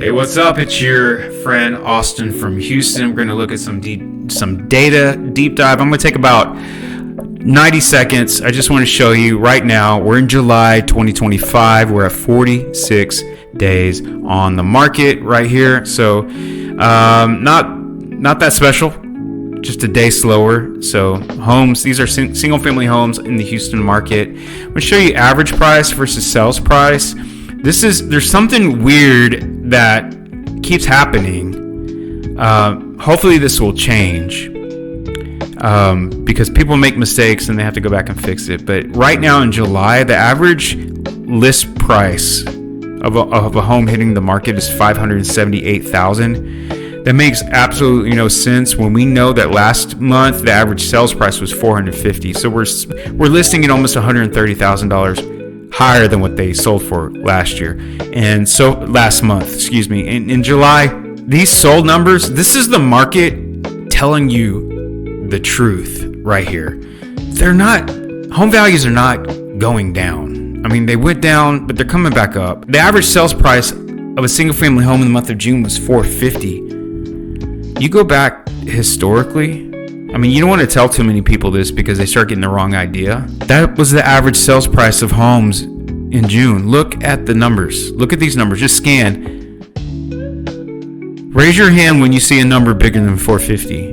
Hey, what's up? It's your friend Austin from Houston. We're going to look at some data deep dive. I'm going to take about 90 seconds. I just want to show you right now. We're in July 2025. We're at 46 days on the market right here. So not that special. Just a day slower. So homes, these are single family homes in the Houston market. I'm going to show you average price versus sales price. There's something weird that keeps happening. Hopefully this will change because people make mistakes and they have to go back and fix it. But right now in July, the average list price of a home hitting the market is $578,000. That makes absolutely no sense when we know that last month the average sales price was $450,000. So we're listing it almost $130,000 higher than what they sold for last year. And so last month, in July, these sold numbers, this is the market telling you the truth right here. Home values are not going down. I mean, they went down, but they're coming back up. The average sales price of a single family home in the month of June was $450,000. You go back historically, I mean, you don't want to tell too many people this because they start getting the wrong idea. That was the average sales price of homes in June. Look at the numbers. Look at these numbers. Just scan. Raise your hand when you see a number bigger than 450.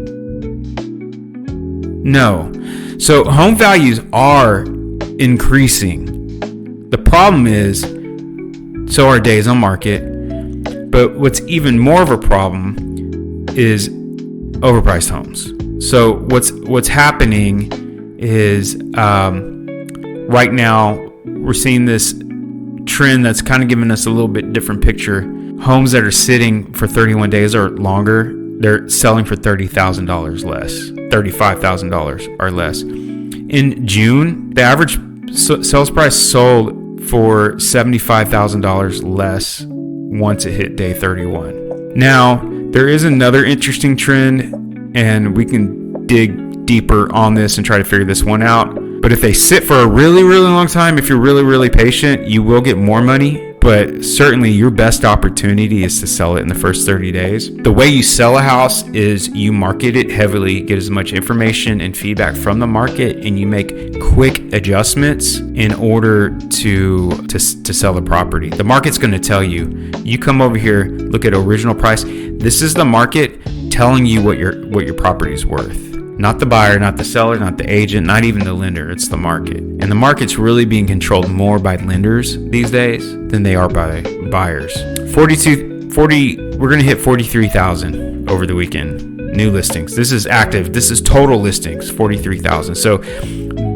No. So home values are increasing. The problem is, so are days on market. But what's even more of a problem is overpriced homes. So what's happening is right now we're seeing this trend that's kind of giving us a little bit different picture. Homes that are sitting for 31 days or longer, they're selling for $30,000 less, $35,000 or less. In June, the average sales price sold for $75,000 less once it hit day 31. Now, there is another interesting trend, and we can dig deeper on this and try to figure this one out. But if they sit for a really, really long time, if you're really, really patient, you will get more money. But certainly your best opportunity is to sell it in the first 30 days. The way you sell a house is you market it heavily, get as much information and feedback from the market, and you make quick adjustments in order to sell the property. The market's going to tell you. You come over here, look at original price. This is the market telling you what your property is worth. Not the buyer, not the seller, not the agent, not even the lender. It's the market. And the market's really being controlled more by lenders these days than they are by buyers. We're going to hit 43,000 over the weekend. New listings. This is active. This is total listings, 43,000. So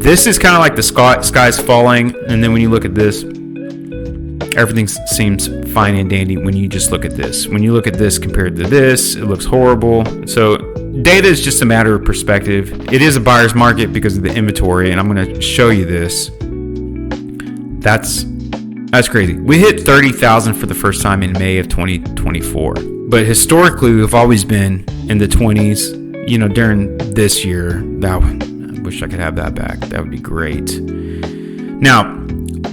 this is kind of like the sky's falling. And then when you look at this, everything seems fine and dandy when you just look at this. When you look at this compared to this, it looks horrible. So data is just a matter of perspective. It is a buyer's market because of the inventory, and I'm going to show you this. That's crazy. We hit 30,000 for the first time in May of 2024. But historically, we've always been in the 20s. You know, during this year, I wish I could have that back. That would be great. Now,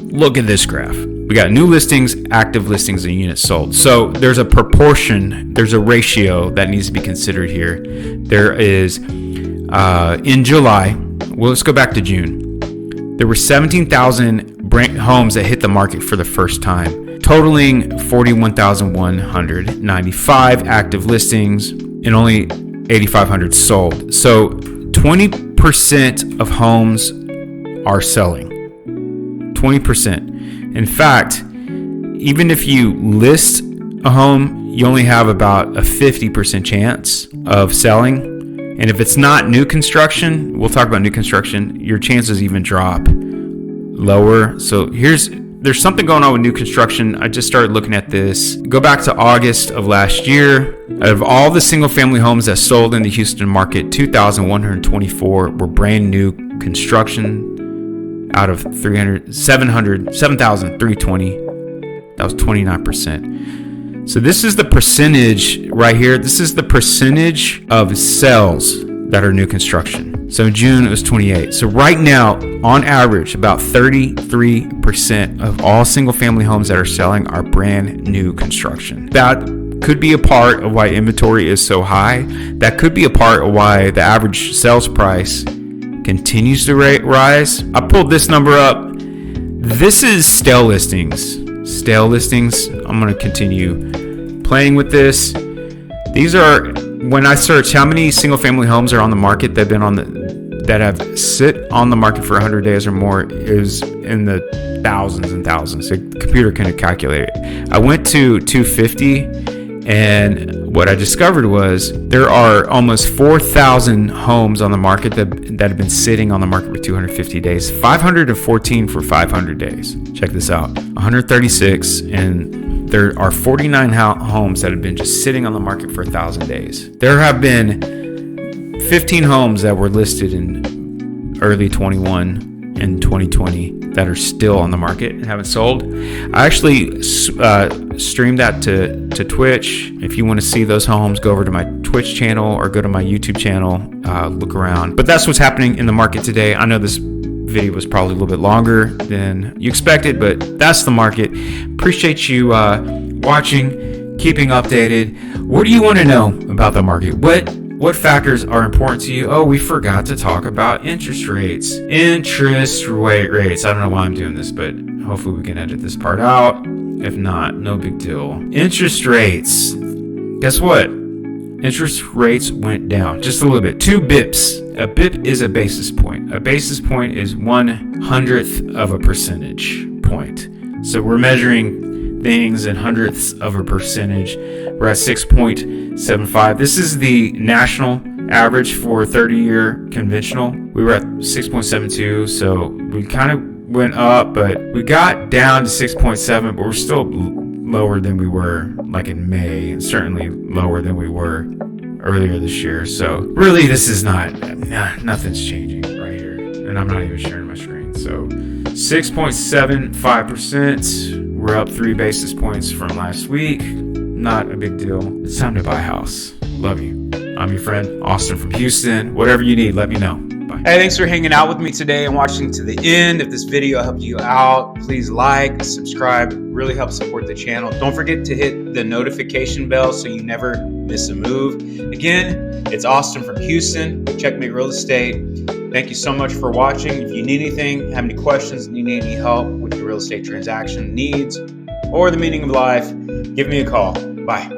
look at this graph. We got new listings, active listings, and units sold. So there's a proportion, there's a ratio that needs to be considered here. There is, in July, well, let's go back to June. There were 17,000 homes that hit the market for the first time, totaling 41,195 active listings and only 8,500 sold. So 20% of homes are selling. 20%. In fact, even if you list a home, you only have about a 50% chance of selling. And if it's not new construction, we'll talk about new construction, your chances even drop lower. So there's something going on with new construction. I just started looking at this. Go back to August of last year. Out of all the single family homes that sold in the Houston market, 2,124 were brand new construction. Out of 7,320, that was 29%. So this is the percentage right here. This is the percentage of sales that are new construction. So in June, it was 28. So right now, on average, about 33% of all single-family homes that are selling are brand new construction. That could be a part of why inventory is so high. That could be a part of why the average sales price continues to rise. I pulled this number up. This is stale listings. I'm going to continue playing with this. These are, when I search how many single family homes are on the market that have sit on the market for 100 days or more, is in the thousands and thousands. The computer can calculate it. I went to 250, and what I discovered was there are almost 4,000 homes on the market that have been sitting on the market for 250 days. 514 for 500 days. Check this out. 136, and there are 49 homes that have been just sitting on the market for 1,000 days. There have been 15 homes that were listed in early 21 and 2020 that are still on the market and haven't sold. I actually streamed that to Twitch. If you want to see those homes, go over to my Twitch channel or go to my YouTube channel, look around. But that's what's happening in the market today. I know this video was probably a little bit longer than you expected, but that's the market. Appreciate you watching, keeping updated. What do you want to know about the market? What factors are important to you? Oh, we forgot to talk about interest rates. Interest rates. I don't know why I'm doing this, but hopefully we can edit this part out. If not, no big deal. Interest rates. Guess what? Interest rates went down just a little bit. 2 bips. A bip is a basis point. A basis point is 1/100th of a percentage point. So we're measuring things in hundredths of a percentage. We're at 6.75. This is the national average for 30-year conventional. We were at 6.72, so we kind of went up, but we got down to 6.7, but we're still lower than we were like in May, and certainly lower than we were earlier this year. So really, this is nothing's changing right here, and I'm not even sharing my screen. So 6.75%. We're up 3 basis points from last week. Not a big deal. It's time to buy a house. Love you. I'm your friend, Austin from Houston. Whatever you need, let me know. Bye. Hey, thanks for hanging out with me today and watching to the end. If this video helped you out, please like, subscribe. It really helps support the channel. Don't forget to hit the notification bell so you never miss a move. Again, it's Austin from Houston, Checkmate Real Estate. Thank you so much for watching. If you need anything, have any questions, need any help with your real estate transaction needs or the meaning of life, give me a call. Bye.